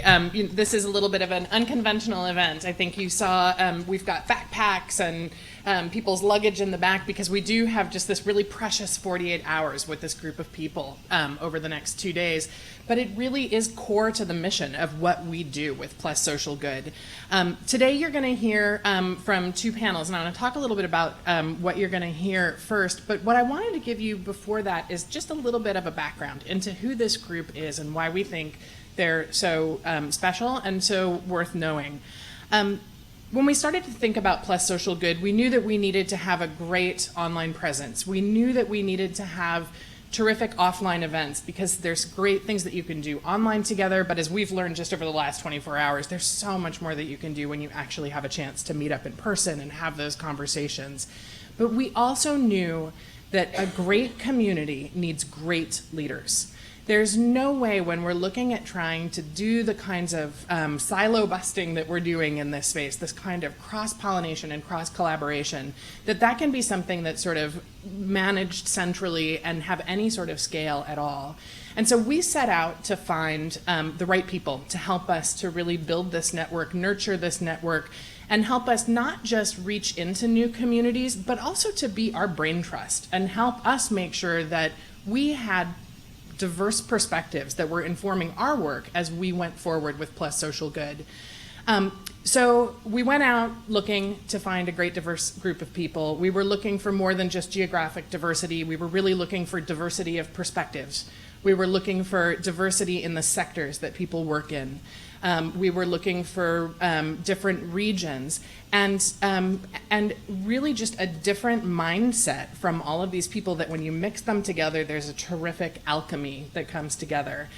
This is a little bit of an unconventional event. I think you saw we've got backpacks and people's luggage in the back because we do have just this really precious 48 hours with this group of people over the next 2 days. But it really is core to the mission of what we do with Plus Social Good. Today you're going to hear from two panels, and I want to talk a little bit about what you're going to hear first. But what I wanted to give you before that is just a little bit of a background into who this group is and why we think they're so special and so worth knowing. When we started to think about Plus Social Good, we knew that we needed to have a great online presence. We knew that we needed to have terrific offline events because there's great things that you can do online together, but as we've learned just over the last 24 hours, there's so much more that you can do when you actually have a chance to meet up in person and have those conversations. But we also knew that a great community needs great leaders. There's no way when we're looking at trying to do the kinds of silo busting that we're doing in this space, this kind of cross-pollination and cross-collaboration, that can be something that's sort of managed centrally and have any sort of scale at all. And so we set out to find the right people to help us to really build this network, nurture this network, and help us not just reach into new communities, but also to be our brain trust and help us make sure that we had diverse perspectives that were informing our work as we went forward with Plus Social Good. So we went out looking to find a great diverse group of people. We were looking for more than just geographic diversity. We were really looking for diversity of perspectives. We were looking for diversity in the sectors that people work in. We were looking for different regions and really just a different mindset from all of these people that when you mix them together, there's a terrific alchemy that comes together.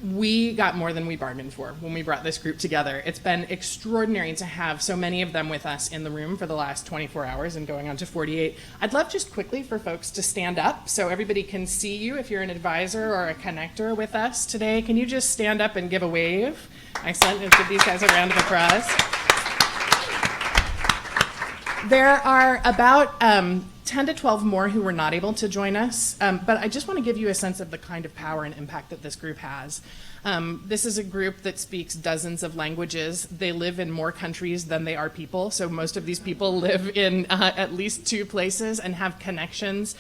We got more than we bargained for when we brought this group together. It's been extraordinary to have so many of them with us in the room for the last 24 hours and going on to 48. I'd love just quickly for folks to stand up so everybody can see you. If you're an advisor or a connector with us today, can you just stand up and give a wave? Excellent. Let's give these guys a round of applause. There are about 10 to 12 more who were not able to join us, but I just want to give you a sense of the kind of power and impact that this group has. This is a group that speaks dozens of languages. They live in more countries than they are people, so most of these people live in at least 2 places and have connections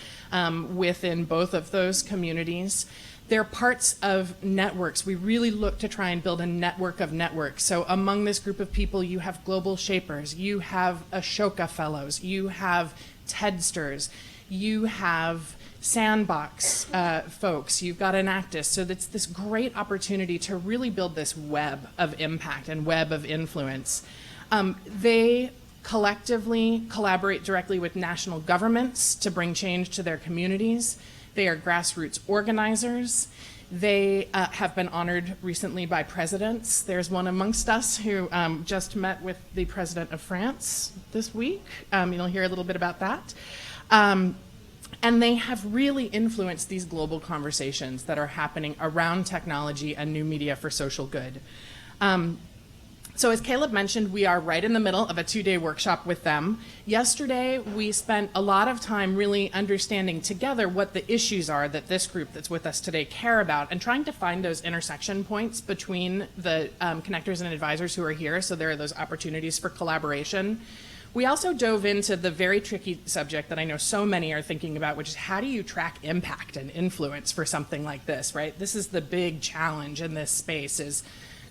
within both of those communities. They're parts of networks. We really look to try and build a network of networks. So among this group of people, you have global shapers, you have Ashoka fellows, you have TEDsters, you have sandbox folks, you've got Enactus. So that's this great opportunity to really build this web of impact and web of influence. They collectively collaborate directly with national governments to bring change to their communities. They are grassroots organizers. They have been honored recently by presidents. There's one amongst us who just met with the president of France this week. You'll hear a little bit about that. And they have really influenced these global conversations that are happening around technology and new media for social good. So as Caleb mentioned, we are right in the middle of a 2-day workshop with them. Yesterday, we spent a lot of time really understanding together what the issues are that this group that's with us today care about and trying to find those intersection points between the connectors and advisors who are here, so there are those opportunities for collaboration. We also dove into the very tricky subject that I know so many are thinking about, which is how do you track impact and influence for something like this, right? This is the big challenge in this space is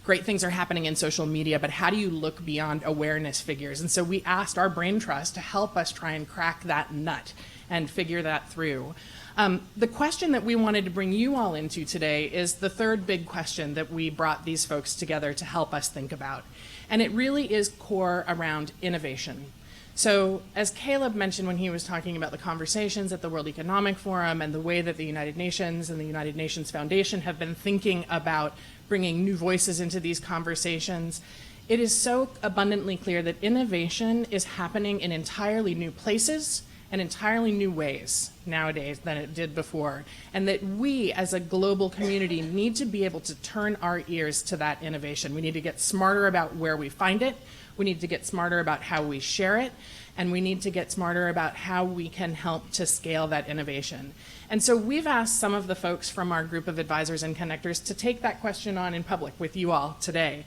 great things are happening in social media, but how do you look beyond awareness figures? And so we asked our brain trust to help us try and crack that nut and figure that through. The question that we wanted to bring you all into today is the third big question that we brought these folks together to help us think about. And it really is core around innovation. So as Caleb mentioned when he was talking about the conversations at the World Economic Forum and the way that the United Nations and the United Nations Foundation have been thinking about bringing new voices into these conversations, it is so abundantly clear that innovation is happening in entirely new places and entirely new ways nowadays than it did before, and that we as a global community need to be able to turn our ears to that innovation. We need to get smarter about where we find it. We need to get smarter about how we share it, and we need to get smarter about how we can help to scale that innovation. And so we've asked some of the folks from our group of advisors and connectors to take that question on in public with you all today.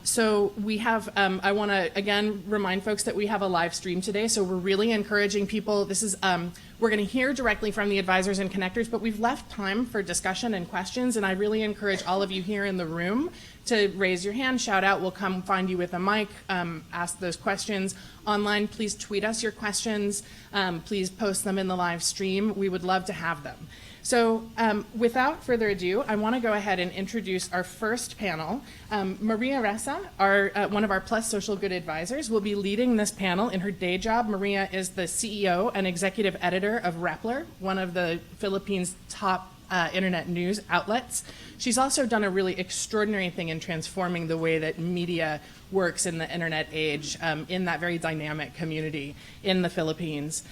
So we have, I want to again remind folks that we have a live stream today, so we're really encouraging people. This is, we're going to hear directly from the advisors and connectors, but we've left time for discussion and questions, and I really encourage all of you here in the room to raise your hand, shout out, we'll come find you with a mic, ask those questions. Online, please tweet us your questions, please post them in the live stream. We would love to have them. So without further ado, I want to go ahead and introduce our first panel. Maria Ressa, one of our Plus Social Good advisors, will be leading this panel. In her day job, Maria is the CEO and executive editor of Rappler, one of the Philippines' top internet news outlets. She's also done a really extraordinary thing in transforming the way that media works in the internet age in that very dynamic community in the Philippines.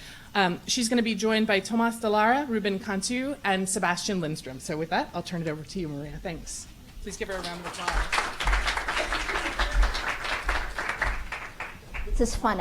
She's going to be joined by Tomas Dallara, Ruben Cantu, and Sebastian Lindstrom. So with that, I'll turn it over to you, Maria. Thanks. Please give her a round of applause. This is fun.